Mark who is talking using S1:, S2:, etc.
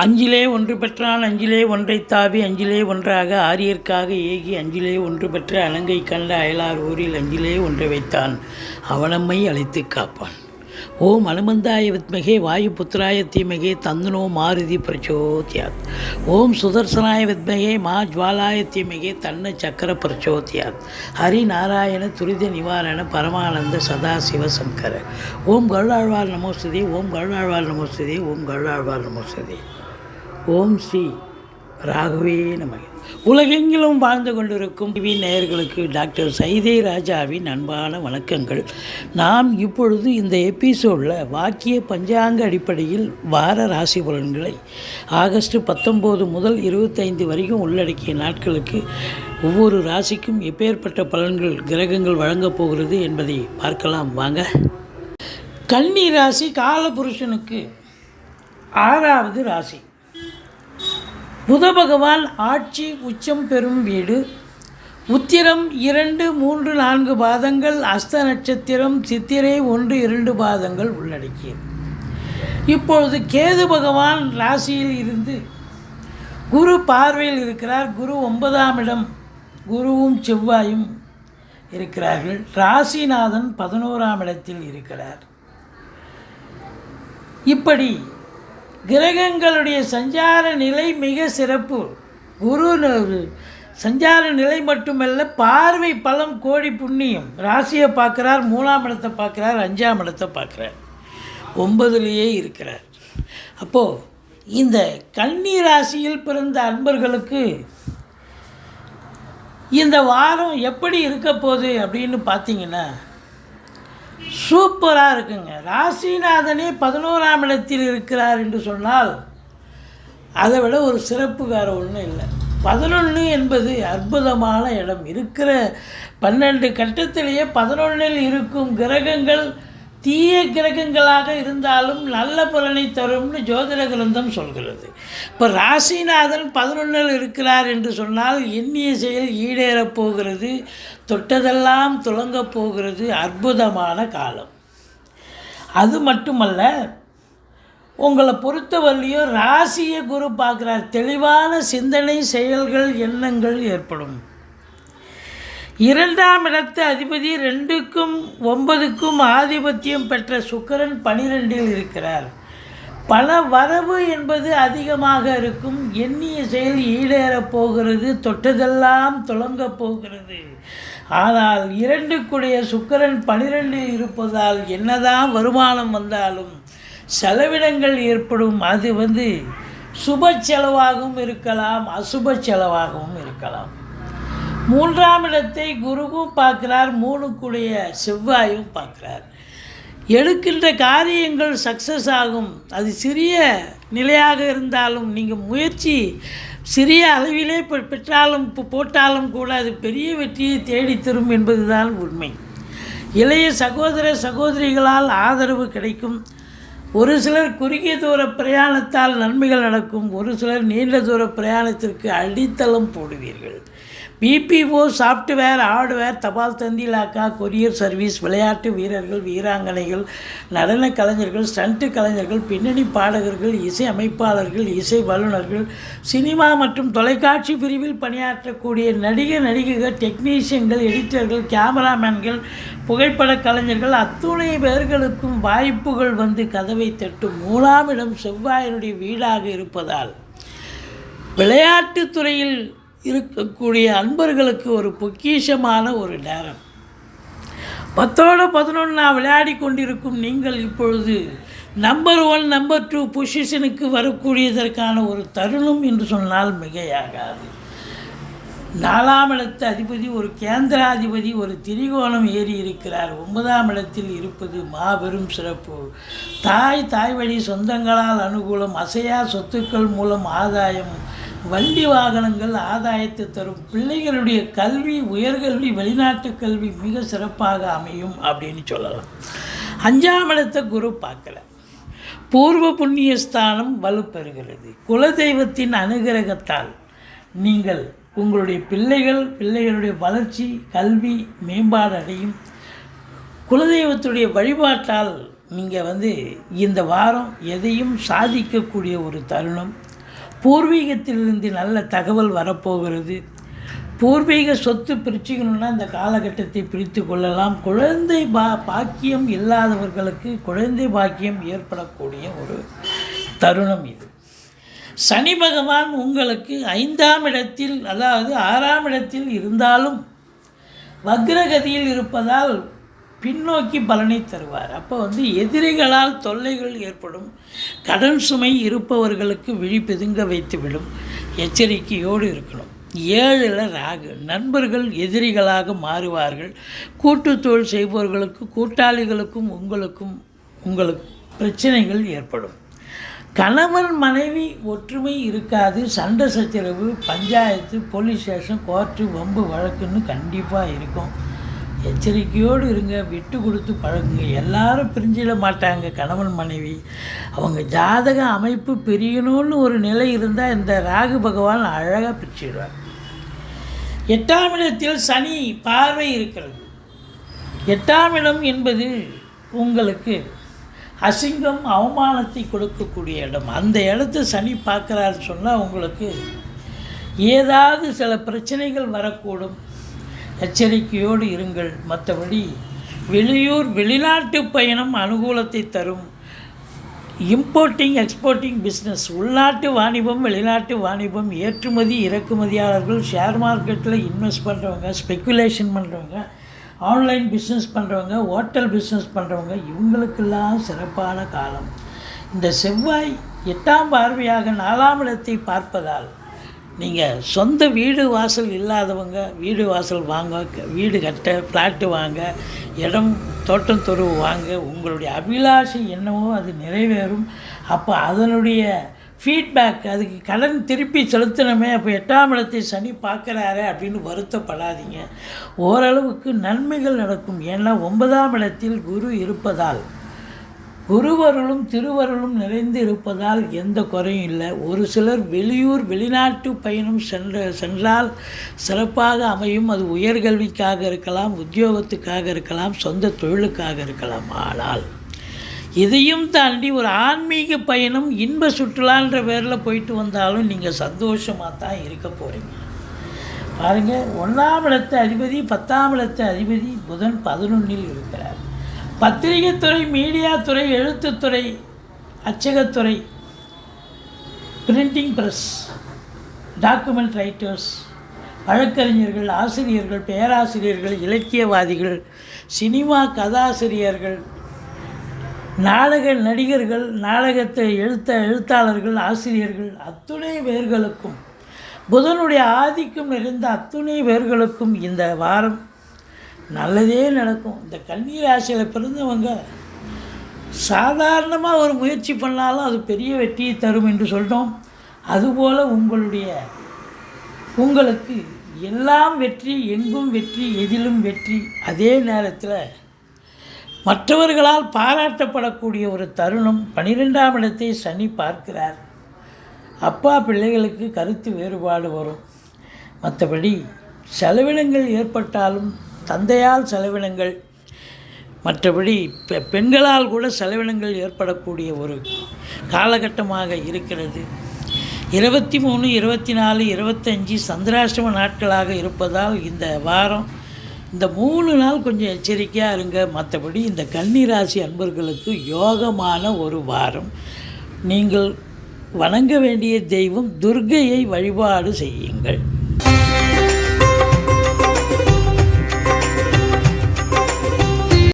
S1: அஞ்சிலே ஒன்று பெற்றான் அஞ்சிலே ஒன்றைத் தாவி அஞ்சிலே ஒன்றாக ஆரியர்க்காக ஏகி அஞ்சிலே ஒன்று பெற்ற அலங்கை கண்ட அயலார் ஊரில் அஞ்சிலே ஒன்றை வைத்தான் அவனம்மை அழைத்து காப்பான். ஓம் அனுமந்தாய வித்மகே வாயு புத்திராய தீமகே தந்தனோ மாருதி பிரச்சோத்யாத். ஓம் சுதர்சனாய வித்மகே மா ஜுவாலாய தீமகே தன்ன சக்கர பிரச்சோத்யாத். ஹரி நாராயண துரித நிவாரண பரமானந்த சதாசிவ சங்கர. ஓம் கருடாழ்வார் நமோஸ்துதே. ஓம் கருடாழ்வார் நமோஸ்துதே. ஓம் கருடாழ்வார் நமோஸ்துதே. ஓம் ஸ்ரீ ராகவே நமக. உலகெங்கிலும் வாழ்ந்து கொண்டிருக்கும் டிவி நேயர்களுக்கு டாக்டர் சைதை ராஜாவின் அன்பான வணக்கங்கள். நாம் இப்பொழுது இந்த எபிசோடில் வாக்கிய பஞ்சாங்க அடிப்படையில் வார ராசி பலன்களை ஆகஸ்ட் 19 முதல் 25 வரைக்கும் உள்ளடக்கிய நாட்களுக்கு ஒவ்வொரு ராசிக்கும் எப்பேற்பட்ட பலன்கள் கிரகங்கள் வழங்கப் போகிறது என்பதை பார்க்கலாம் வாங்க. கன்னி ராசி காலபுருஷனுக்கு 6வது ராசி. புத பகவான் ஆட்சி உச்சம் பெறும் வீடு. உத்திரம் 2, 3, 4 பாதங்கள், அஸ்த நட்சத்திரம் சித்திரை 1, 2 பாதங்கள் உள்ளடக்கியது. இப்பொழுது கேது பகவான் ராசியில் இருந்து குரு பார்வையில் இருக்கிறார். குரு 9ஆம் இடம், குருவும் செவ்வாயும் இருக்கிறார்கள். ராசிநாதன் 11ஆம் இடத்தில் இருக்கிறார். இப்படி கிரகங்களுடைய சஞ்சார நிலை மிக சிறப்பு. குரு சஞ்சார நிலை மட்டுமல்ல, பார்வை பலம் கோடி புண்ணியம். ராசியை பார்க்குறார், 3ஆம் இடத்தை பார்க்குறார், 5ஆம் இடத்தை பார்க்குறார், 9லேயே இருக்கிறார். அப்போது இந்த கன்னி ராசியில் பிறந்த அன்பர்களுக்கு இந்த வாரம் எப்படி இருக்க போகுது அப்படின்னு பார்த்தீங்கன்னா சூப்பராக இருக்குங்க. ராசிநாதனே 11ஆம் இடத்தில் இருக்கிறார் என்று சொன்னால் அதை விட ஒரு சிறப்பு வேறு ஒன்றும் இல்லை. 11 என்பது அற்புதமான இடம். இருக்கிற 12 கட்டத்திலேயே 11இல் இருக்கும் கிரகங்கள் தீய கிரகங்களாக இருந்தாலும் நல்ல பலனை தரும்னு ஜோதிட கிரந்தம் சொல்கிறது. இப்போ ராசிநாதன் 11இல் இருக்கிறார் என்று சொன்னால் எண்ணிய செயல் ஈடேறப் போகிறது, தொட்டதெல்லாம் துலங்கப் போகிறது. அற்புதமான காலம். அது மட்டுமல்ல, உங்களை பொறுத்தவரையிலையும் ராசியை குரு பார்க்குறார். தெளிவான சிந்தனை, செயல்கள், எண்ணங்கள் ஏற்படும். 2ஆம் இடத்து அதிபதி 2க்கும் 9க்கும் ஆதிபத்தியம் பெற்ற சுக்கிரன் 12இல் இருக்கிறார். பண வரவு என்பது அதிகமாக இருக்கும். எண்ணிய செயல் ஈடேறப் போகிறது, தொட்டதெல்லாம் துலங்கப் போகிறது. ஆனால் 2க்குடைய சுக்கிரன் 12இல் இருப்பதால் என்னதான் வருமானம் வந்தாலும் செலவினங்கள் ஏற்படும். அது சுப செலவாகவும் இருக்கலாம், அசுப செலவாகவும் இருக்கலாம். 3ஆம் இடத்தை குருவும் பார்க்கிறார், 3க்குடைய செவ்வாயும் பார்க்கிறார். எடுக்கின்ற காரியங்கள் சக்ஸஸ் ஆகும். அது சிறிய நிலையாக இருந்தாலும் நீங்கள் முயற்சி சிறிய அளவிலே பெற்றாலும் போட்டாலும் கூட அது பெரிய வெற்றியை தேடித்தரும் என்பதுதான் உண்மை. இளைய சகோதர சகோதரிகளால் ஆதரவு கிடைக்கும். ஒரு சிலர் குறுகிய தூர பிரயாணத்தால் நன்மைகள் நடக்கும். ஒரு சிலர் நீண்ட தூர பிரயாணத்திற்கு அடித்தளம் போடுவீர்கள். பிபிஓ, சாஃப்ட்வேர், ஹார்ட்வேர், தபால் தந்தி இலாக்கா, கொரியர் சர்வீஸ், விளையாட்டு வீரர்கள், வீராங்கனைகள், நடன கலைஞர்கள், ஸ்டண்ட் கலைஞர்கள், பின்னணி பாடகர்கள், இசை அமைப்பாளர்கள், இசை வல்லுநர்கள், சினிமா மற்றும் தொலைக்காட்சி பிரிவில் பணியாற்றக்கூடிய நடிகைகள், டெக்னீஷியன்கள், எடிட்டர்கள், கேமராமேன்கள், புகைப்பட கலைஞர்கள் அத்துணை பேர்களுக்கும் வாய்ப்புகள் கதவை தட்டும். 3ஆம் இடம் செவ்வாயினுடைய வீடாக இருப்பதால் விளையாட்டுத்துறையில் இருக்கக்கூடிய அன்பர்களுக்கு ஒரு பொக்கிஷமான ஒரு நேரம். 10ஓடு 11 விளையாடி கொண்டிருக்கும் நீங்கள் இப்பொழுது நம்பர் 1, நம்பர் 2 பொசிஷனுக்கு வரக்கூடியதற்கான ஒரு தருணம் என்று சொன்னால் மிகையாகாது. 4ஆம் இடத்து அதிபதி ஒரு கேந்திராதிபதி ஒரு திரிகோணம் ஏறி இருக்கிறார். 9ஆம் இடத்தில் இருப்பது மாபெரும் சிறப்பு. தாய் வழி சொந்தங்களால் அனுகூலம், அசையா சொத்துக்கள் மூலம் ஆதாயம், வண்டி வாகனங்கள் ஆதாயத்தை தரும். பிள்ளைகளுடைய கல்வி, உயர்கல்வி, வெளிநாட்டு கல்வி மிக சிறப்பாக அமையும் அப்படின்னு சொல்லலாம். 5ஆம் இடத்தை குரு பார்க்கல. பூர்வ புண்ணிய ஸ்தானம் வலுப்பெறுகிறது. குலதெய்வத்தின் அனுகிரகத்தால் நீங்கள் உங்களுடைய பிள்ளைகளுடைய வளர்ச்சி, கல்வி மேம்பாடு அடையும். குலதெய்வத்துடைய வழிபாட்டால் நீங்கள் இந்த வாரம் எதையும் சாதிக்கக்கூடிய ஒரு தருணம். பூர்வீகத்திலிருந்து நல்ல தகவல் வரப்போகிறது. பூர்வீக சொத்து பிரிச்சுக்கணுன்னா இந்த காலகட்டத்தை பிரித்து கொள்ளலாம். குழந்தை பாக்கியம் இல்லாதவர்களுக்கு குழந்தை பாக்கியம் ஏற்படக்கூடிய ஒரு தருணம் இது. சனி பகவான் உங்களுக்கு 5ஆம் இடத்தில், அதாவது 6ஆம் இடத்தில் இருந்தாலும் வக்ரகதியில் இருப்பதால் பின்னோக்கி பலனை தருவார். அப்போ எதிரிகளால் தொல்லைகள் ஏற்படும். கடன் சுமை இருப்பவர்களுக்கு விழி பிதுங்க வைத்துவிடும். எச்சரிக்கையோடு இருக்கணும். 7ல் ராகு. நண்பர்கள் எதிரிகளாக மாறுவார்கள். கூட்டுத்தொழில் செய்பவர்களுக்கு கூட்டாளிகளுக்கும் உங்களுக்கு பிரச்சனைகள் ஏற்படும். கணவன் மனைவி ஒற்றுமை இருக்காது. சண்டை சச்சரவு, பஞ்சாயத்து, போலீஸ் ஸ்டேஷன், கோர்ட்டு, வம்பு வழக்குன்னு கண்டிப்பாக இருக்கும். எச்சரிக்கையோடு இருங்க. விட்டு கொடுத்து பழகுங்க. எல்லாரும் பிரிஞ்சிட மாட்டாங்க. கணவன் மனைவி அவங்க ஜாதக அமைப்பு பிரியணும்னு ஒரு நிலை இருந்தால் இந்த ராகு பகவான் அழகாக பிரிச்சிடுவார். 8ஆம் இடத்தில் சனி பார்வை இருக்கிறது. 8ஆம் இடம் என்பது உங்களுக்கு அசிங்கம், அவமானத்தை கொடுக்கக்கூடிய இடம். அந்த இடத்த சனி பார்க்குறாருன்னு சொன்னால் உங்களுக்கு ஏதாவது சில பிரச்சனைகள் வரக்கூடும். எச்சரிக்கையோடு இருங்கள். மற்றபடி வெளிநாட்டு பயணம் அனுகூலத்தை தரும். இம்போர்ட்டிங் எக்ஸ்போர்ட்டிங் பிஸ்னஸ், உள்நாட்டு வாணிபம், வெளிநாட்டு வாணிபம், ஏற்றுமதி இறக்குமதியாளர்கள், ஷேர் மார்க்கெட்டில் இன்வெஸ்ட் பண்ணுறவங்க, ஸ்பெக்குலேஷன் பண்ணுறவங்க, ஆன்லைன் பிஸ்னஸ் பண்ணுறவங்க, ஹோட்டல் பிஸ்னஸ் பண்ணுறவங்க, இவங்களுக்கெல்லாம் சிறப்பான காலம். இந்த செவ்வாய் 8ஆம் பார்வையாக 4ஆம் இடத்தை பார்ப்பதால் நீங்கள் சொந்த வீடு வாசல் இல்லாதவங்க வீடு வாசல் வாங்க, வீடு கட்ட, ஃப்ளாட்டு வாங்க, இடம் தோட்டம் துறவு வாங்க, உங்களுடைய அபிலாஷை என்னவோ அது நிறைவேறும். அப்போ அதனுடைய ஃபீட்பேக், அதுக்கு கடன் திருப்பி செலுத்தணுமே, அப்போ 8ஆம் இடத்தை சனி பார்க்குறாரு அப்படின்னு வருத்தப்படாதீங்க. ஓரளவுக்கு நன்மைகள் நடக்கும். ஏன்னா 9ஆம் இடத்தில் குரு இருப்பதால், குருவருளும் திருவருளும் நிறைந்து இருப்பதால் எந்த குறையும் இல்லை. ஒரு சிலர் வெளிநாட்டு பயணம் சென்றால் சிறப்பாக அமையும். அது உயர்கல்விக்காக இருக்கலாம், உத்தியோகத்துக்காக இருக்கலாம், சொந்த தொழிலுக்காக இருக்கலாம். ஆனால் இதையும் தாண்டி ஒரு ஆன்மீக பயணம், இன்ப சுற்றுலான்ற பேரில் போயிட்டு வந்தாலும் நீங்கள் சந்தோஷமாக தான் இருக்க போகிறீங்க. பாருங்கள், 1ஆம் இடத்து அதிபதி 10ஆம் இடத்து அதிபதி புதன் 11ல் இருக்கிறார். பத்திரிகைத்துறை, மீடியாத்துறை, எழுத்துத்துறை, அச்சகத்துறை, பிரிண்டிங் ப்ரெஸ், டாக்குமெண்ட் ரைட்டர்ஸ், வழக்கறிஞர்கள், ஆசிரியர்கள், பேராசிரியர்கள், இலக்கியவாதிகள், சினிமா கதாசிரியர்கள், நாடக நடிகர்கள், நாடகத்தை எழுத்தாளர்கள், ஆசிரியர்கள், அத்துணை பேர்களுக்கும் புதனுடைய ஆதிக்கம் நிறைந்த அத்துணை பேர்களுக்கும் இந்த வாரம் நல்லதே நடக்கும். இந்த கன்னி ராசியில் பிறந்தவங்க சாதாரணமாக ஒரு முயற்சி பண்ணாலும் அது பெரிய வெற்றியை தரும் என்று சொல்கிறோம். அதுபோல் உங்களுக்கு எல்லாம் வெற்றி, எங்கும் வெற்றி, எதிலும் வெற்றி. அதே நேரத்தில் மற்றவர்களால் பாராட்டப்படக்கூடிய ஒரு தருணம். 12ஆம் இடத்தை சனி பார்க்கிறார். அப்பா பிள்ளைகளுக்கு கருத்து வேறுபாடு வரும். மற்றபடி செலவினங்கள் ஏற்பட்டாலும் தந்தையால் செலவினங்கள், மற்றபடி பெண்களால் கூட செலவினங்கள் ஏற்படக்கூடிய ஒரு காலகட்டமாக இருக்கிறது. 23, 24, 25 சந்திராஷ்டம நாட்களாக இருப்பதால் இந்த வாரம் இந்த 3 நாள் கொஞ்சம் எச்சரிக்கையாக இருங்க. மற்றபடி இந்த கன்னி ராசி அன்பர்களுக்கு யோகமான ஒரு வாரம். நீங்கள் வணங்க வேண்டிய தெய்வம் துர்க்கையை வழிபாடு செய்யுங்கள்.